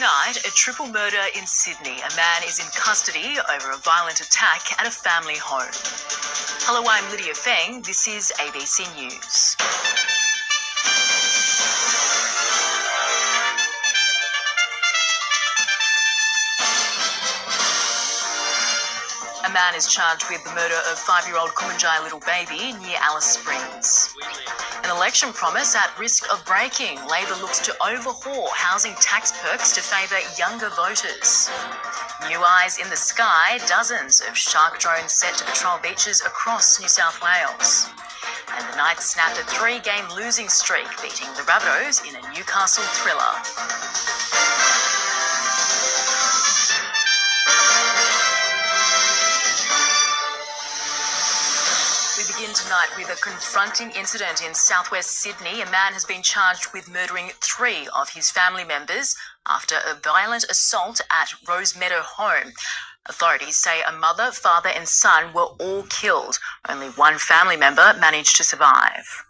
Tonight, a triple murder in Sydney. A man is in custody over a violent attack at a family home. Hello, I'm Lydia Feng. This is ABC News. A man is charged with the murder of 5-year-old Kumanjai little baby near Alice Springs. An election promise at risk of breaking. Labor looks to overhaul housing tax perks to favour younger voters. New eyes in the sky. Dozens of shark drones set to patrol beaches across New South Wales. And the Knights snapped a 3-game losing streak, beating the Rabbitohs in a Newcastle thriller. We begin tonight with a confronting incident in southwest Sydney. A man has been charged with murdering 3 of his family members after a violent assault at Rosemeadow home. Authorities say a mother, father and son were all killed. Only one family member managed to survive.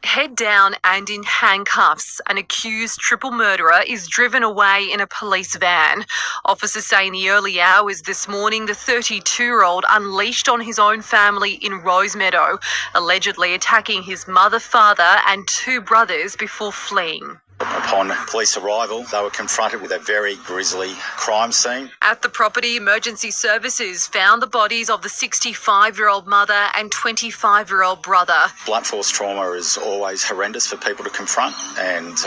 Head down and in handcuffs, an accused triple murderer is driven away in a police van. Officers say in the early hours this morning, the 32-year-old unleashed on his own family in Rosemeadow, allegedly attacking his mother, father and 2 brothers before fleeing. Upon police arrival, they were confronted with a very grisly crime scene. At the property, emergency services found the bodies of the 65-year-old mother and 25-year-old brother. Blunt force trauma is always horrendous for people to confront, and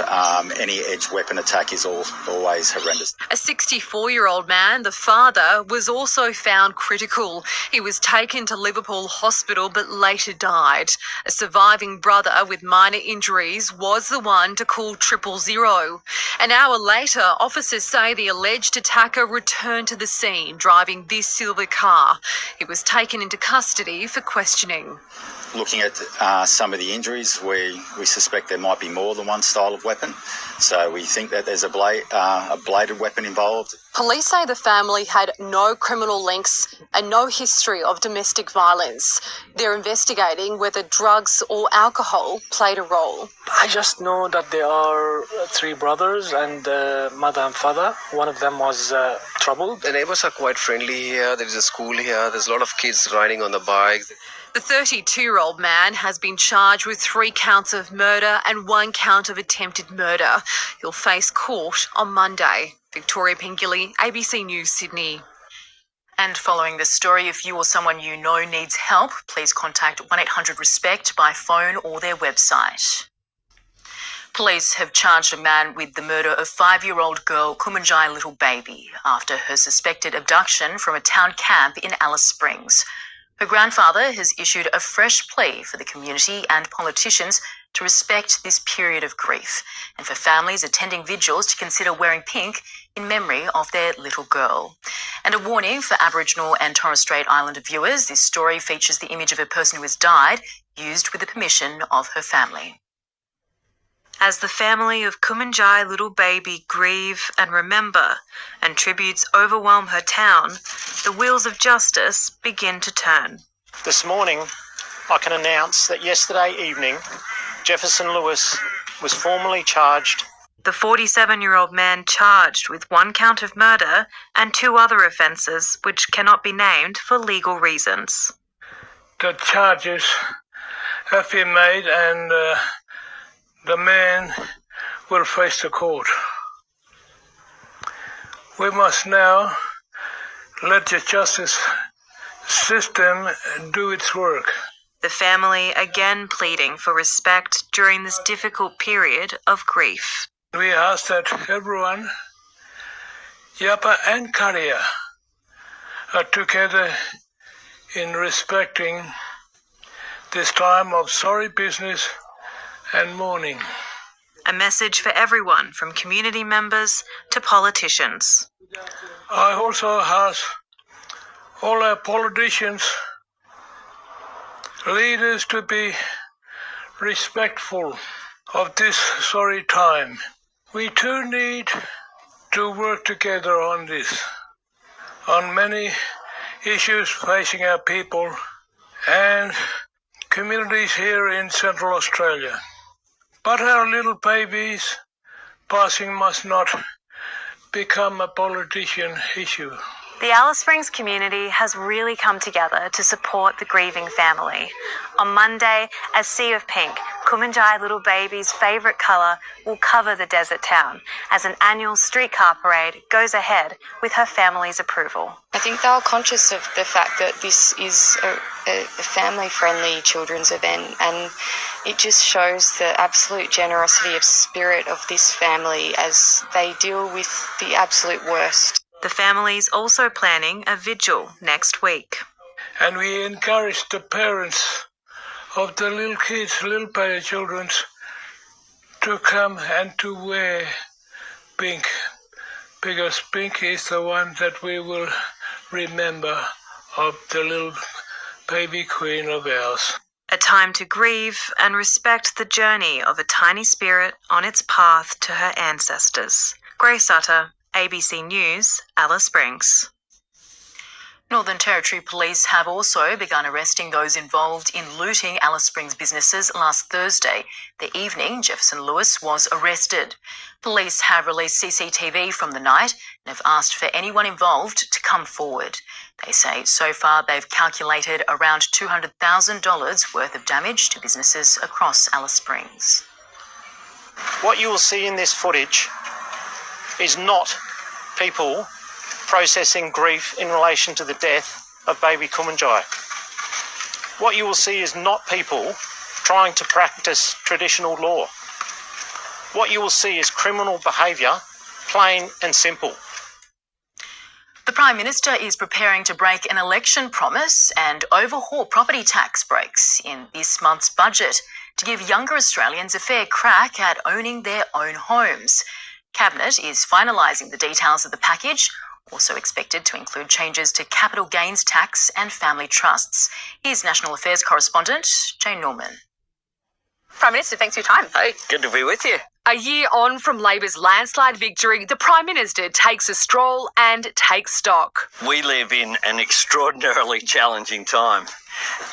any edged weapon attack is always horrendous. A 64-year-old man, the father, was also found critical. He was taken to Liverpool Hospital but later died. A surviving brother with minor injuries was the one to call 000. An hour later, officers say the alleged attacker returned to the scene driving this silver car. He was taken into custody for questioning. Looking at some of the injuries, we suspect there might be more than one style of weapon. So we think that there's a bladed weapon involved. Police say the family had no criminal links and no history of domestic violence. They're investigating whether drugs or alcohol played a role. I just know that there are 3 brothers and mother and father. One of them was troubled. The neighbours are quite friendly here. There is a school here. There's a lot of kids riding on the bikes. The 32-year-old man has been charged with 3 counts of murder and 1 count of attempted murder. He'll face court on Monday. Victoria Pengilly, ABC News, Sydney. And following this story, if you or someone you know needs help, please contact 1-800-RESPECT by phone or their website. Police have charged a man with the murder of 5-year-old girl Kumanjai little baby after her suspected abduction from a town camp in Alice Springs. Her grandfather has issued a fresh plea for the community and politicians to respect this period of grief, and for families attending vigils to consider wearing pink in memory of their little girl. And a warning for Aboriginal and Torres Strait Islander viewers: this story features the image of a person who has died, used with the permission of her family. As the family of Kumanjai little baby grieve and remember, and tributes overwhelm her town, the wheels of justice begin to turn. This morning, I can announce that yesterday evening, Jefferson Lewis was formally charged. The 47-year-old man charged with 1 count of murder and 2 other offences which cannot be named for legal reasons. The charges have been made and the man will face the court. We must now let the justice system do its work. The family again pleading for respect during this difficult period of grief. We ask that everyone, Yapa and Karia, are together in respecting this time of sorry business and mourning. A message for everyone, from community members to politicians. I also ask all our politicians, leaders, to be respectful of this sorry time. We too need to work together on this, on many issues facing our people and communities here in Central Australia. But our little babies passing must not become a politician issue. The Alice Springs community has really come together to support the grieving family. On Monday, a sea of pink, Kumanjai little baby's favourite colour, will cover the desert town as an annual streetcar parade goes ahead with her family's approval. I think they were conscious of the fact that this is a family-friendly children's event, and it just shows the absolute generosity of spirit of this family as they deal with the absolute worst. The family's also planning a vigil next week. And we encourage the parents of the little kids, little baby children, to come and to wear pink, because pink is the one that we will remember of the little baby queen of ours. A time to grieve and respect the journey of a tiny spirit on its path to her ancestors. Grace Utter, ABC News, Alice Springs. Northern Territory Police have also begun arresting those involved in looting Alice Springs businesses last Thursday. The evening, Jefferson Lewis was arrested. Police have released CCTV from the night and have asked for anyone involved to come forward. They say so far they've calculated around $200,000 worth of damage to businesses across Alice Springs. What you will see in this footage is not people processing grief in relation to the death of baby Kumanjai. What you will see is not people trying to practice traditional law. What you will see is criminal behaviour, plain and simple. The Prime Minister is preparing to break an election promise and overhaul property tax breaks in this month's budget to give younger Australians a fair crack at owning their own homes. Cabinet is finalising the details of the package, also expected to include changes to capital gains tax and family trusts. Here's National Affairs correspondent Jane Norman. Prime Minister, thanks for your time. Hey, good to be with you. A year on from Labor's landslide victory, the Prime Minister takes a stroll and takes stock. We live in an extraordinarily challenging time,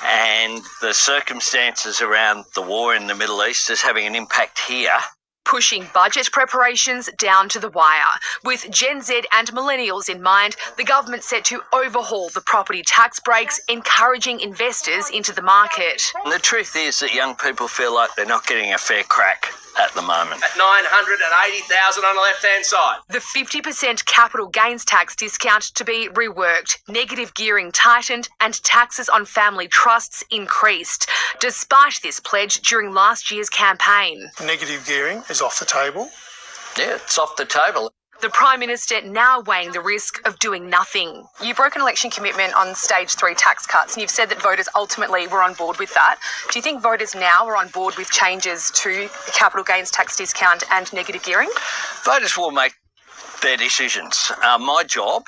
and the circumstances around the war in the Middle East is having an impact here. Pushing budget preparations down to the wire. With Gen Z and millennials in mind, the government set to overhaul the property tax breaks, encouraging investors into the market. And the truth is that young people feel like they're not getting a fair crack at the moment. At $980,000 on the left-hand side. The 50% capital gains tax discount to be reworked, negative gearing tightened, and taxes on family trusts increased. Despite this pledge during last year's campaign. Negative gearing is off the table. Yeah, it's off the table. The Prime Minister now weighing the risk of doing nothing. You broke an election commitment on stage 3 tax cuts, and you've said that voters ultimately were on board with that. Do you think voters now are on board with changes to the capital gains tax discount and negative gearing? Voters will make their decisions. My job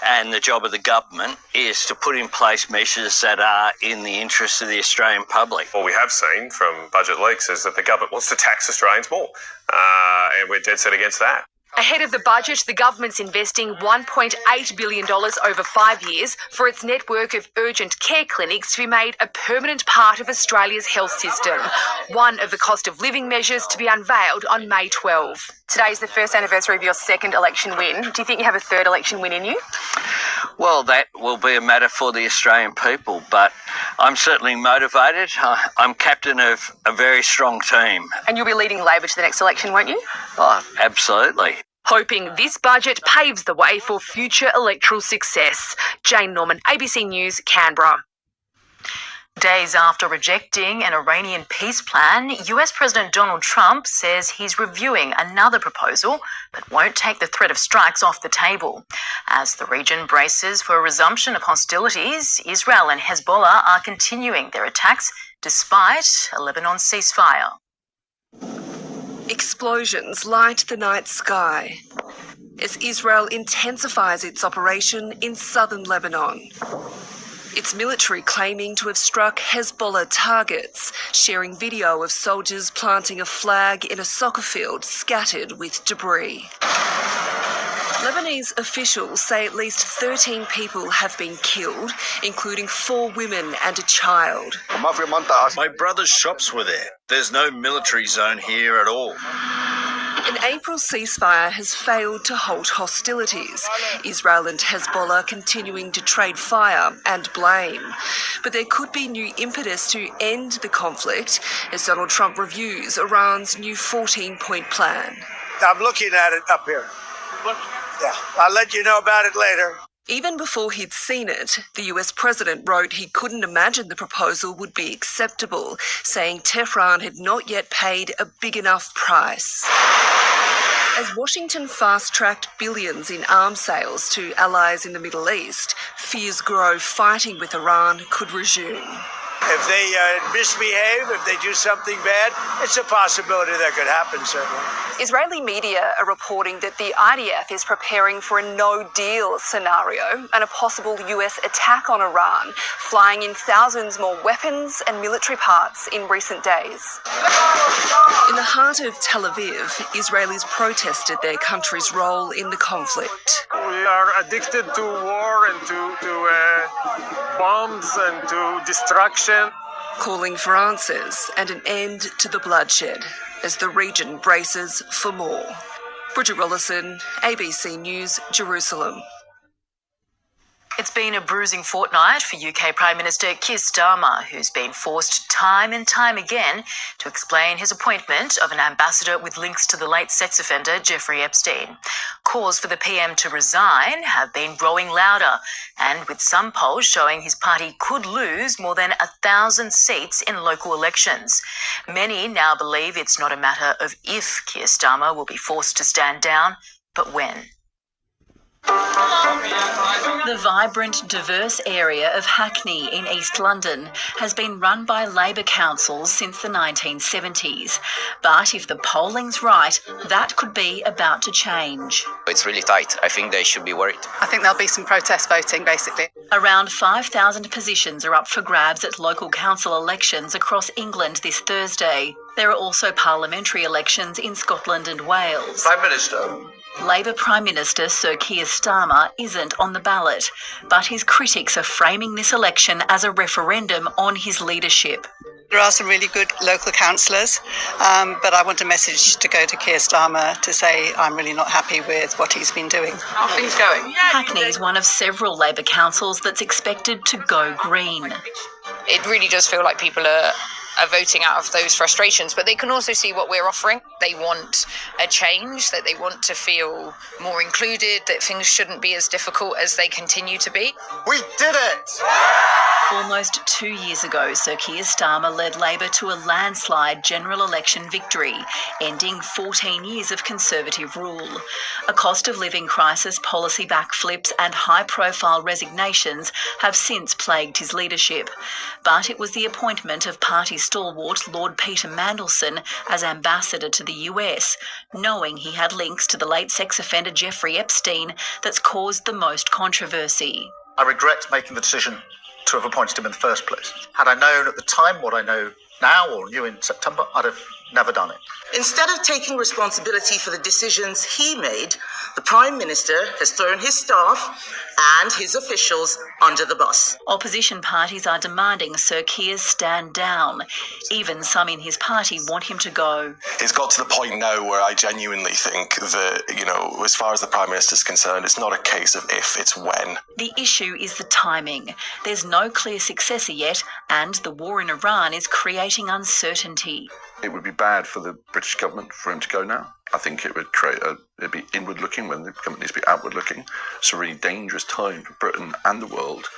and the job of the government is to put in place measures that are in the interest of the Australian public. What we have seen from budget leaks is that the government wants to tax Australians more, and we're dead set against that. Ahead of the budget, the government's investing $1.8 billion over 5 years for its network of urgent care clinics to be made a permanent part of Australia's health system. One of the cost of living measures to be unveiled on May 12. Today's the first anniversary of your second election win. Do you think you have a third election win in you? Well, that will be a matter for the Australian people, but I'm certainly motivated. I'm captain of a very strong team. And you'll be leading Labor to the next election, won't you? Oh, absolutely. Hoping this budget paves the way for future electoral success. Jane Norman, ABC News, Canberra. Days after rejecting an Iranian peace plan, US President Donald Trump says he's reviewing another proposal but won't take the threat of strikes off the table. As the region braces for a resumption of hostilities, Israel and Hezbollah are continuing their attacks despite a Lebanon ceasefire. Explosions light the night sky as Israel intensifies its operation in southern Lebanon. Its military claiming to have struck Hezbollah targets, sharing video of soldiers planting a flag in a soccer field scattered with debris. Lebanese officials say at least 13 people have been killed, including 4 women and a child. My brother's shops were there. There's no military zone here at all. An April ceasefire has failed to halt hostilities. Israel and Hezbollah continuing to trade fire and blame. But there could be new impetus to end the conflict as Donald Trump reviews Iran's new 14-point plan. I'm looking at it up here. Yeah, I'll let you know about it later. Even before he'd seen it, the US president wrote he couldn't imagine the proposal would be acceptable, saying Tehran had not yet paid a big enough price. As Washington fast-tracked billions in arms sales to allies in the Middle East, fears grow fighting with Iran could resume. If they misbehave, if they do something bad, it's a possibility that could happen, certainly. Israeli media are reporting that the IDF is preparing for a no-deal scenario and a possible US attack on Iran, flying in thousands more weapons and military parts in recent days. In the heart of Tel Aviv, Israelis protested their country's role in the conflict. We are addicted to war and to bombs and to destruction. Calling for answers and an end to the bloodshed as the region braces for more. Bridget Rollison, ABC News, Jerusalem. It's been a bruising fortnight for UK Prime Minister Keir Starmer, who's been forced time and time again to explain his appointment of an ambassador with links to the late sex offender Jeffrey Epstein. Calls for the PM to resign have been growing louder, and with some polls showing his party could lose more than 1,000 seats in local elections. Many now believe it's not a matter of if Keir Starmer will be forced to stand down, but when. The vibrant, diverse area of Hackney in East London has been run by Labor councils since the 1970s. But if the polling's right, that could be about to change. It's really tight. I think they should be worried. I think there'll be some protest voting, basically. Around 5,000 positions are up for grabs at local council elections across England this Thursday. There are also parliamentary elections in Scotland and Wales. Prime Minister. Labor Prime Minister Sir Keir Starmer isn't on the ballot, but his critics are framing this election as a referendum on his leadership. There are some really good local councillors, but I want a message to go to Keir Starmer to say I'm really not happy with what he's been doing. How are things going? Hackney is one of several Labor councils that's expected to go green. It really does feel like people are voting out of those frustrations, but they can also see what we're offering. They want a change, that they want to feel more included, that things shouldn't be as difficult as they continue to be. We did it! Almost 2 years ago, Sir Keir Starmer led Labor to a landslide general election victory, ending 14 years of Conservative rule. A cost of living crisis, policy backflips and high-profile resignations have since plagued his leadership. But it was the appointment of party stalwart Lord Peter Mandelson as ambassador to the US, knowing he had links to the late sex offender Jeffrey Epstein, that's caused the most controversy. I regret making the decision to have appointed him in the first place. Had I known at the time what I know now or knew in September, I'd have never done it. Instead of taking responsibility for the decisions he made, the Prime Minister has thrown his staff and his officials under the bus. Opposition parties are demanding Sir Keir stand down. Even some in his party want him to go. It's got to the point now where I genuinely think that, as far as the Prime Minister is concerned, it's not a case of if, it's when. The issue is the timing. There's no clear successor yet, and the war in Iran is creating uncertainty. It would be bad for the British government for him to go now. I think it would create it'd be inward-looking when the government needs to be outward-looking. It's a really dangerous time for Britain and the world.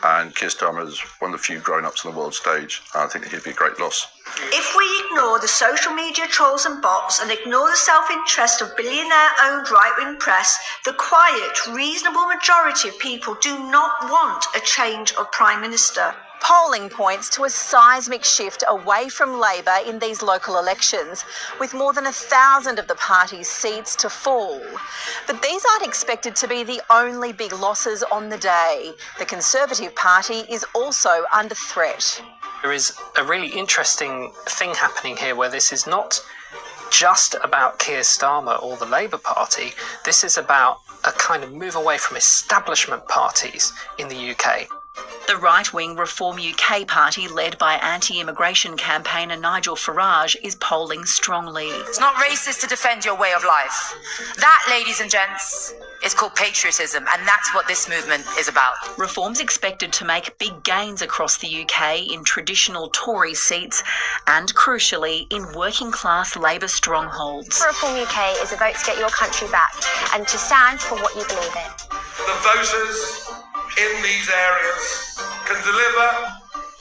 And Keir Starmer is one of the few grown-ups on the world stage. I think he'd be a great loss. If we ignore the social media trolls and bots and ignore the self-interest of billionaire-owned right-wing press, the quiet, reasonable majority of people do not want a change of Prime Minister. Polling points to a seismic shift away from Labor in these local elections, with more than 1,000 of the party's seats to fall. But these aren't expected to be the only big losses on the day. The Conservative Party is also under threat. There is a really interesting thing happening here where this is not just about Keir Starmer or the Labour Party. This is about a kind of move away from establishment parties in the UK. The right-wing Reform UK party, led by anti-immigration campaigner Nigel Farage, is polling strongly. It's not racist to defend your way of life. That, ladies and gents, is called patriotism, and that's what this movement is about. Reform's expected to make big gains across the UK in traditional Tory seats and, crucially, in working-class Labor strongholds. Reform UK is a vote to get your country back and to stand for what you believe in. The voters in these areas can deliver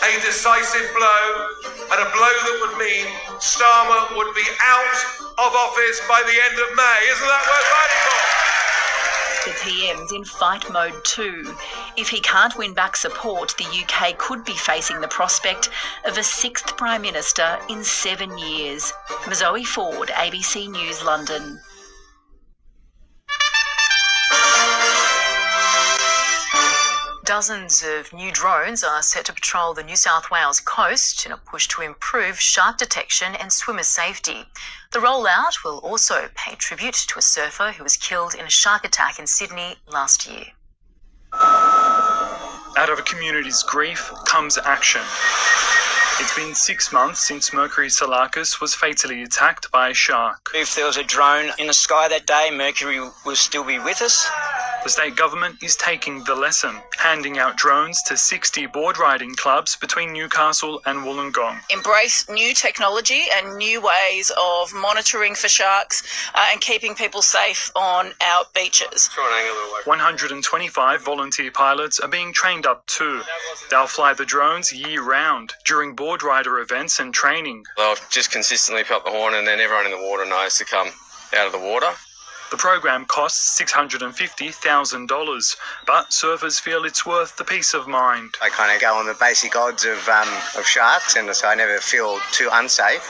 a decisive blow, and a blow that would mean Starmer would be out of office by the end of May. Isn't that worth fighting for? The PM's in fight mode too. If he can't win back support, the UK could be facing the prospect of a sixth Prime Minister in 7 years. Zoe Ford, ABC News, London. Dozens of new drones are set to patrol the New South Wales coast in a push to improve shark detection and swimmer safety. The rollout will also pay tribute to a surfer who was killed in a shark attack in Sydney last year. Out of a community's grief comes action. It's been 6 months since Mercury Salakis was fatally attacked by a shark. If there was a drone in the sky that day, Mercury will still be with us. The state government is taking the lesson, handing out drones to 60 board riding clubs between Newcastle and Wollongong. Embrace new technology and new ways of monitoring for sharks and keeping people safe on our beaches. 125 volunteer pilots are being trained up too. They'll fly the drones year-round during board rider events and training. They'll just consistently put up the horn and then everyone in the water knows to come out of the water. The program costs $650,000, but surfers feel it's worth the peace of mind. I kind of go on the basic odds of sharks, and so I never feel too unsafe.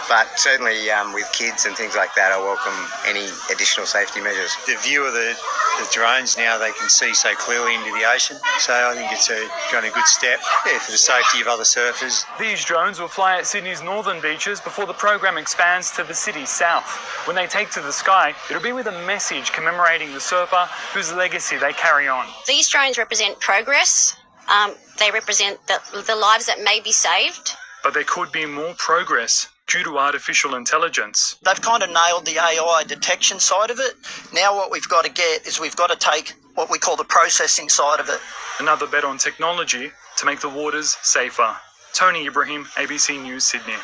But certainly with kids and things like that, I welcome any additional safety measures. The view of the drones now, they can see so clearly into the ocean. So I think it's going a good step for the safety of other surfers. These drones will fly at Sydney's northern beaches before the program expands to the city's south. When they take to the sky, it'll be with a message commemorating the surfer whose legacy they carry on. These drones represent progress. They represent the lives that may be saved. But there could be more progress due to artificial intelligence. They've kind of nailed the AI detection side of it. Now what we've got to get is we've got to take what we call the processing side of it. Another bet on technology to make the waters safer. Tony Ibrahim, ABC News, Sydney.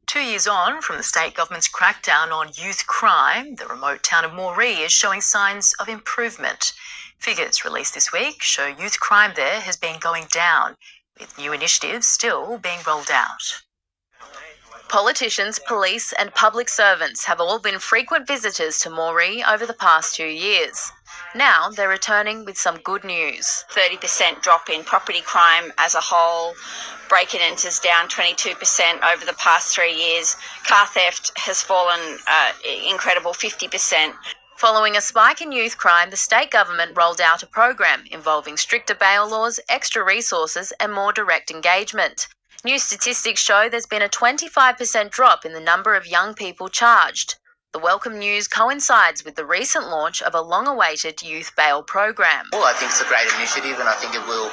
2 years on from the state government's crackdown on youth crime, the remote town of Moree is showing signs of improvement. Figures released this week show youth crime there has been going down, with new initiatives still being rolled out. Politicians, police and public servants have all been frequent visitors to Moree over the past 2 years. Now they're returning with some good news. 30% drop in property crime as a whole. Break-in enters down 22% over the past 3 years. Car theft has fallen incredible 50%. Following a spike in youth crime, the state government rolled out a program involving stricter bail laws, extra resources and more direct engagement. New statistics show there's been a 25% drop in the number of young people charged. The welcome news coincides with the recent launch of a long-awaited youth bail program. Well, I think it's a great initiative, and I think it will,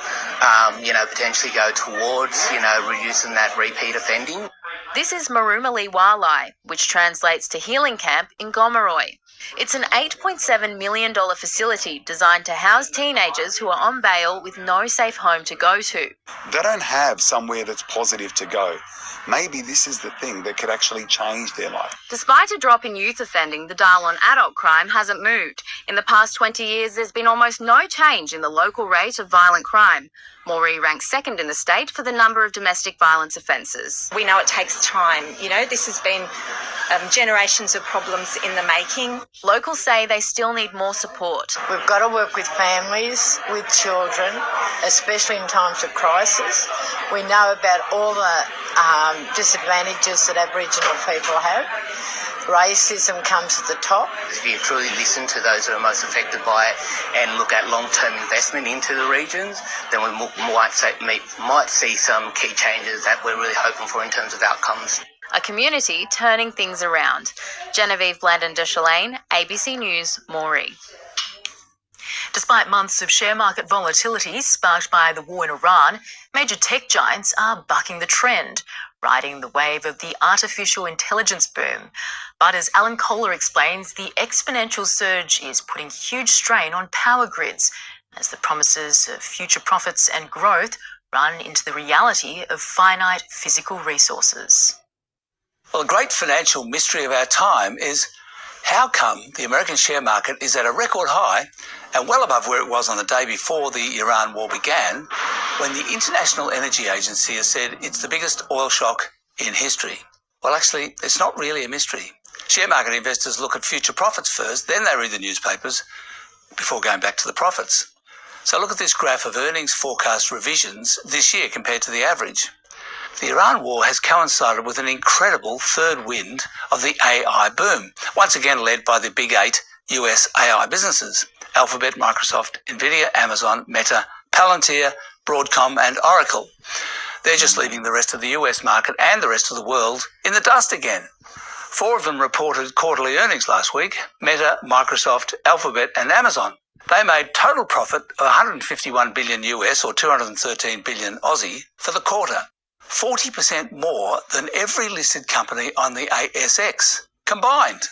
potentially go towards, reducing that repeat offending. This is Marumali Walai, which translates to Healing Camp in Gomeroi. It's an $8.7 million facility designed to house teenagers who are on bail with no safe home to go to. They don't have somewhere that's positive to go. Maybe this is the thing that could actually change their life. Despite a drop in youth offending, the dial on adult crime hasn't moved. In the past 20 years, there's been almost no change in the local rate of violent crime. Moree ranks second in the state for the number of domestic violence offences. We know it takes time. This has been generations of problems in the making. Locals say they still need more support. We've got to work with families, with children, especially in times of crisis. We know about all the disadvantages that Aboriginal people have. Racism comes at the top. If you truly listen to those who are most affected by it and look at long-term investment into the regions, then we might see some key changes that we're really hoping for in terms of outcomes. A community turning things around. Genevieve Blandon-Deschalain, ABC News, Moree. Despite months of share market volatility sparked by the war in Iran, major tech giants are bucking the trend, riding the wave of the artificial intelligence boom. But as Alan Kohler explains, the exponential surge is putting huge strain on power grids as the promises of future profits and growth run into the reality of finite physical resources. Well, a great financial mystery of our time is how come the American share market is at a record high and well above where it was on the day before the Iran war began, when the International Energy Agency has said it's the biggest oil shock in history. Well, actually, it's not really a mystery. Share market investors look at future profits first, then they read the newspapers before going back to the profits. So look at this graph of earnings forecast revisions this year compared to the average. The Iran war has coincided with an incredible third wind of the AI boom, once again led by the big 8 US AI businesses: Alphabet, Microsoft, Nvidia, Amazon, Meta, Palantir, Broadcom and Oracle. They're just leaving the rest of the US market and the rest of the world in the dust again. 4 of them reported quarterly earnings last week: Meta, Microsoft, Alphabet and Amazon. They made total profit of 151 billion US or 213 billion Aussie for the quarter. 40% more than every listed company on the ASX combined.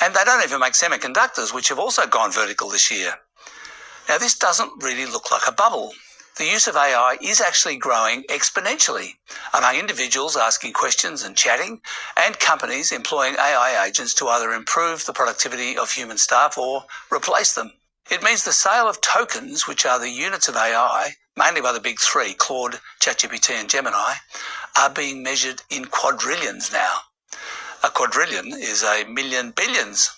And they don't even make semiconductors, which have also gone vertical this year. Now, this doesn't really look like a bubble. The use of AI is actually growing exponentially among individuals asking questions and chatting, and companies employing AI agents to either improve the productivity of human staff or replace them. It means the sale of tokens, which are the units of AI, mainly by the big 3, Claude, ChatGPT and Gemini, are being measured in quadrillions now. A quadrillion is a million billions.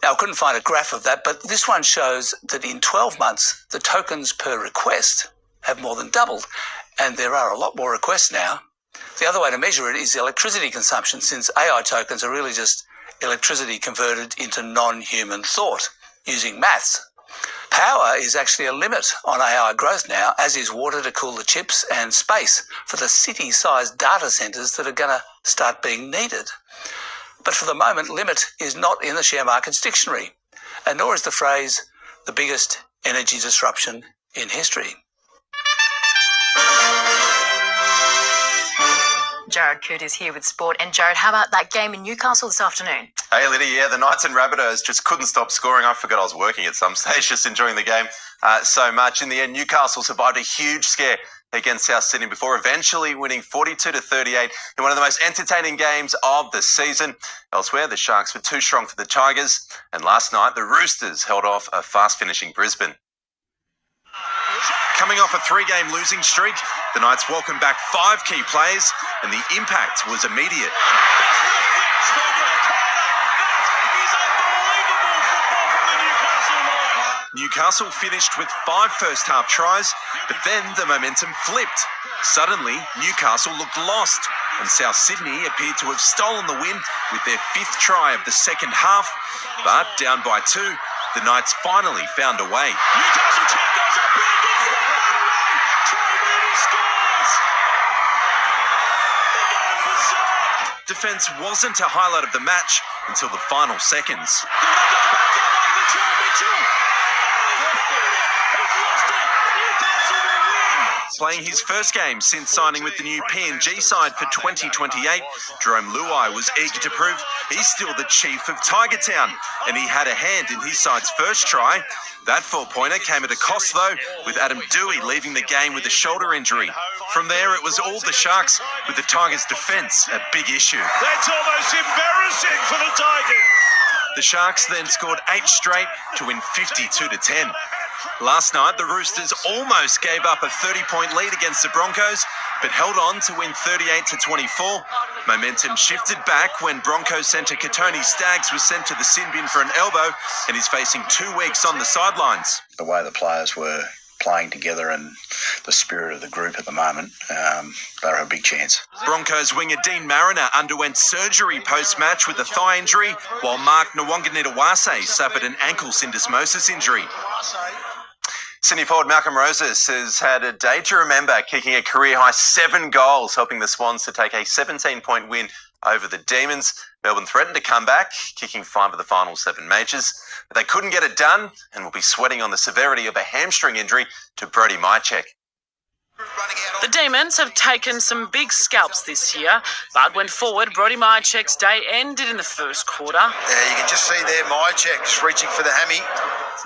Now, I couldn't find a graph of that, but this one shows that in 12 months, the tokens per request have more than doubled, and there are a lot more requests now. The other way to measure it is electricity consumption, since AI tokens are really just electricity converted into non-human thought using maths. Power is actually a limit on AI growth now, as is water to cool the chips and space for the city-sized data centres that are going to start being needed. But for the moment, limit is not in the share market's dictionary, and nor is the phrase the biggest energy disruption in history. Jared Coote is here with sport. And Jared, how about that game in Newcastle this afternoon? Hey Lydia, yeah, the Knights and Rabbitohs just couldn't stop scoring. I forgot I was working at some stage, just enjoying the game so much. In the end, Newcastle survived a huge scare against South Sydney before eventually winning 42-38 in one of the most entertaining games of the season. Elsewhere, the Sharks were too strong for the Tigers, and last night the Roosters held off a fast-finishing Brisbane. Coming off a 3-game losing streak, the Knights welcomed back 5 key players, and the impact was immediate. Newcastle finished with 5 first-half tries, but then the momentum flipped. Suddenly, Newcastle looked lost, and South Sydney appeared to have stolen the win with their 5th try of the second half. But down by 2, the Knights finally found a way. Newcastle team goes up big, it's the final way! Troy Mooney scores! Defence wasn't a highlight of the match until the final seconds. Playing his first game since signing with the new PNG side for 2028, Jerome Luai was eager to prove he's still the chief of Tiger Town, and he had a hand in his side's first try. That 4-pointer came at a cost, though, with Adam Dewey leaving the game with a shoulder injury. From there, it was all the Sharks, with the Tigers' defence a big issue. That's almost embarrassing for the Tigers. The Sharks then scored 8 straight to win 52-10. Last night, the Roosters almost gave up a 30-point lead against the Broncos, but held on to win 38-24. Momentum shifted back when Broncos centre Katoni Staggs was sent to the sin bin for an elbow and is facing 2 weeks on the sidelines. The way the players were playing together and the spirit of the group at the moment, they're a big chance. Broncos winger Dean Mariner underwent surgery post-match with a thigh injury, while Mark Nwanganitawase suffered an ankle syndesmosis injury. Sydney forward Malcolm Roses has had a day to remember, kicking a career-high 7 goals, helping the Swans to take a 17-point win over the Demons. Melbourne threatened to come back, kicking 5 of the final 7 majors, but they couldn't get it done and will be sweating on the severity of a hamstring injury to Brody Mychek. The Demons have taken some big scalps this year, but went forward, Brody Mychek's day ended in the first quarter. Yeah, you can just see there Mychek's reaching for the hammy.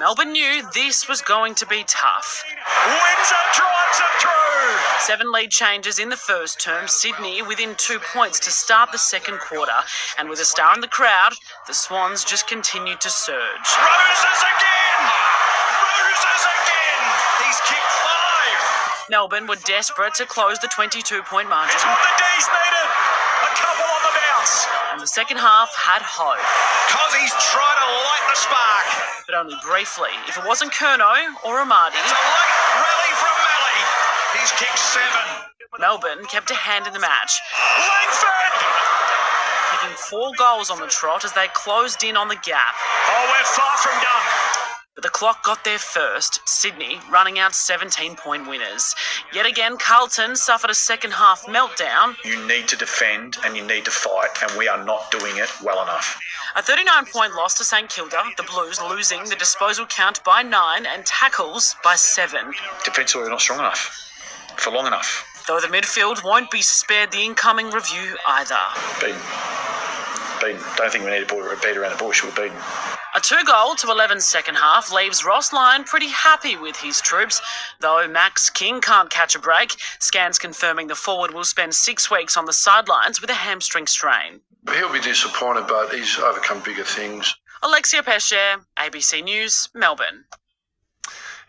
Melbourne knew this was going to be tough. Windsor drives it through. 7 lead changes in the first term, Sydney within 2 points to start the second quarter, and with a star in the crowd, the Swans just continued to surge. Roses again! Roses again! He's kicked 5. Melbourne were desperate to close the 22-point margin. It's what the D's needed. A couple on the bounce. And the second half had hope. Cozzy's trying to light the spark. But only briefly. If it wasn't Curnow or Amadi. It's a late rally from Malley. He's kicked 7. Melbourne kept a hand in the match. Langford! Kicking 4 goals on the trot as they closed in on the gap. Oh, we're far from done. But the clock got there first, Sydney running out 17-point winners. Yet again, Carlton suffered a second-half meltdown. You need to defend and you need to fight, and we are not doing it well enough. A 39-point loss to St Kilda, the Blues losing the disposal count by 9 and tackles by 7. Defensively, we're not strong enough for long enough. Though the midfield won't be spared the incoming review either. Beaten. Don't think we need to beat around the bush. We're beaten. A 2-goal to 11 second half leaves Ross Lyon pretty happy with his troops, though Max King can't catch a break. Scans confirming the forward will spend 6 weeks on the sidelines with a hamstring strain. He'll be disappointed, but he's overcome bigger things. Alexia Pesce, ABC News, Melbourne.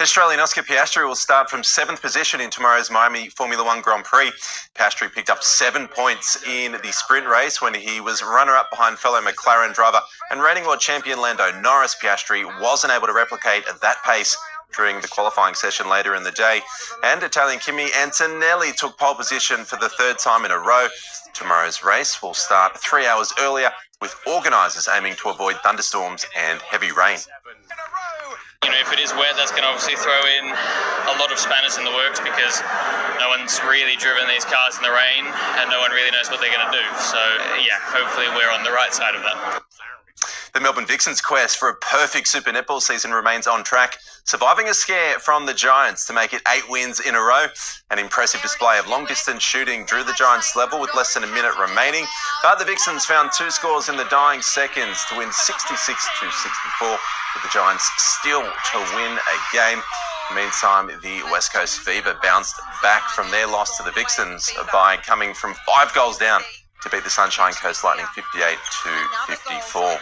Australian Oscar Piastri will start from 7th position in tomorrow's Miami Formula One Grand Prix. Piastri picked up 7 points in the sprint race when he was runner-up behind fellow McLaren driver and reigning world champion Lando Norris. Piastri wasn't able to replicate that pace during the qualifying session later in the day. And Italian Kimi Antonelli took pole position for the 3rd time in a row. Tomorrow's race will start 3 hours earlier, with organisers aiming to avoid thunderstorms and heavy rain. You know, if it is wet, that's going to obviously throw in a lot of spanners in the works because no one's really driven these cars in the rain and no one really knows what they're going to do. So, yeah, hopefully we're on the right side of that. The Melbourne Vixens' quest for a perfect Super Netball season remains on track, surviving a scare from the Giants to make it 8 wins in a row. An impressive display of long-distance shooting drew the Giants level with less than a minute remaining, but the Vixens found 2 scores in the dying seconds to win 66-64, with the Giants still to win a game. Meantime, the West Coast Fever bounced back from their loss to the Vixens by coming from 5 goals down to beat the Sunshine Coast Lightning 58-54.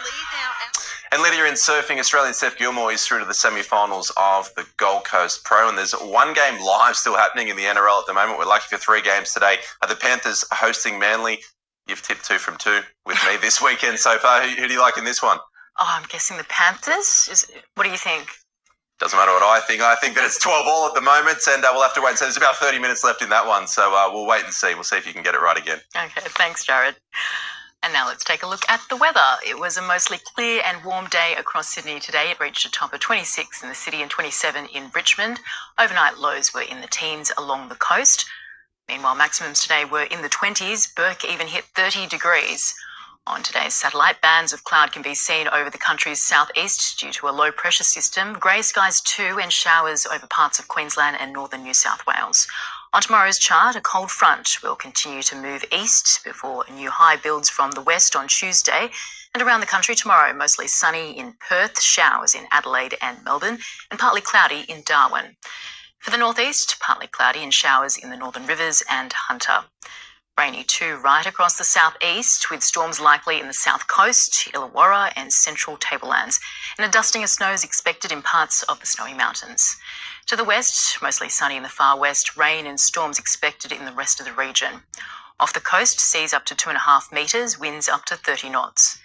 And Lydia, in surfing, Australian Steph Gilmore is through to the semi-finals of the Gold Coast Pro, and there's 1 game live still happening in the NRL at the moment. We're lucky for 3 games today. The Panthers hosting Manly. You've tipped 2 from 2 with me this weekend so far. Who do you like in this one? Oh, I'm guessing the Panthers. What do you think? Doesn't matter what I think. I think that it's 12-all at the moment, and we'll have to wait and see. There's about 30 minutes left in that one, so we'll wait and see. We'll see if you can get it right again. Okay, thanks, Jared. And now let's take a look at the weather. It was a mostly clear and warm day across Sydney today. It reached a top of 26 in the city and 27 in Richmond. Overnight lows were in the teens along the coast. Meanwhile, maximums today were in the 20s. Burke even hit 30 degrees. On today's satellite, bands of cloud can be seen over the country's southeast due to a low pressure system, grey skies too, and showers over parts of Queensland and northern New South Wales. On tomorrow's chart, a cold front will continue to move east before a new high builds from the west on Tuesday. And around the country tomorrow, mostly sunny in Perth, showers in Adelaide and Melbourne, and partly cloudy in Darwin. For the northeast, partly cloudy and showers in the Northern Rivers and Hunter. Rainy too right across the southeast, with storms likely in the south coast, Illawarra and central tablelands, and a dusting of snow is expected in parts of the Snowy Mountains. To the west, mostly sunny in the far west, rain and storms expected in the rest of the region. Off the coast, seas up to 2.5 metres, winds up to 30 knots.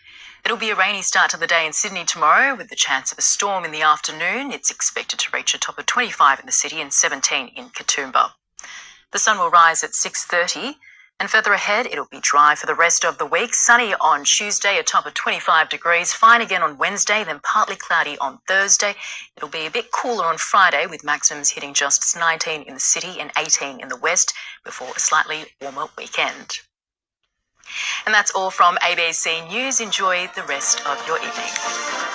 It'll be a rainy start to the day in Sydney tomorrow, with the chance of a storm in the afternoon. It's expected to reach a top of 25 in the city and 17 in Katoomba. The sun will rise at 6:30. And further ahead, it'll be dry for the rest of the week. Sunny on Tuesday, a top of 25 degrees. Fine again on Wednesday, then partly cloudy on Thursday. It'll be a bit cooler on Friday, with maximums hitting just 19 in the city and 18 in the west, before a slightly warmer weekend. And that's all from ABC News. Enjoy the rest of your evening.